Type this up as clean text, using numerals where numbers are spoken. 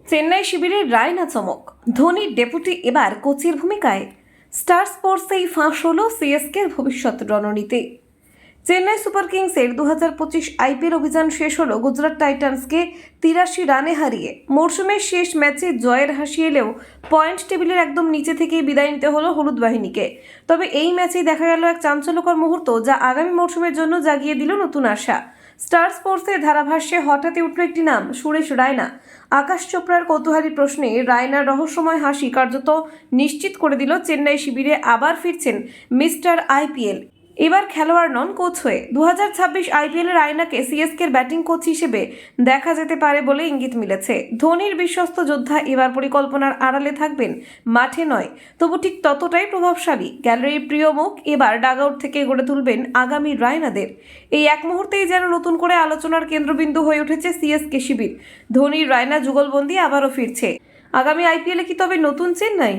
চেন্নাই শিবিরের রায়না চমক, ধোনির ডেপুটি এবার কোচের ভূমিকায়। স্টার স্পোর্টসেই ফাঁস হল সিএসকের ভবিষ্যৎ রণনীতি। চেন্নাই সুপার কিংসের 2025 আইপিএল অভিযান শেষ হলো গুজরাট টাইটান্সকে 83 রানে হারিয়ে। মরশুমের শেষ ম্যাচে জয়ের হাসি এলেও পয়েন্ট টেবিলের একদম নিচে থেকেই বিদায় নিতে হলো হলুদ বাহিনীকে। তবে এই ম্যাচেই দেখা গেল এক চাঞ্চল্যকর মুহূর্ত, যা আগামী মরশুমের জন্য জাগিয়ে দিল নতুন আশা। স্টার স্পোর্টসের ধারাভাষ্যে হঠাৎই উঠল একটি নাম, সুরেশ রায়না। আকাশ চোপড়ার কৌতূহলী প্রশ্নে রায়নার রহস্যময় হাসি কার্যত নিশ্চিত করে দিল চেন্নাই শিবিরে আবার ফিরছেন মিস্টার আইপিএল। এবার খেলোয়াড় নন, কোচ হয়ে। 2026 আইপিএলের রায়নাকে সিএসকের ব্যাটিং কোচ হিসেবে দেখা যেতে পারে বলে ইঙ্গিত মিলেছে। ধোনির বিশ্বস্ত যোদ্ধা এবার পরিকল্পনার আড়ালে থাকবেন, মাঠে নয়, তবু ঠিক ততটাই প্রভাবশালী। গ্যালারির প্রিয় মুখ এবার ডাগআউট থেকে গড়ে তুলবেন আগামী রায়নাদের। এই এক মুহূর্তেই যেন নতুন করে আলোচনার কেন্দ্রবিন্দু হয়ে উঠেছে সিএসকে শিবির। ধোনির রায়না যুগলবন্দি আবারও ফিরছে। আগামী আইপিএলে কি তবে নতুন চেন্নাই?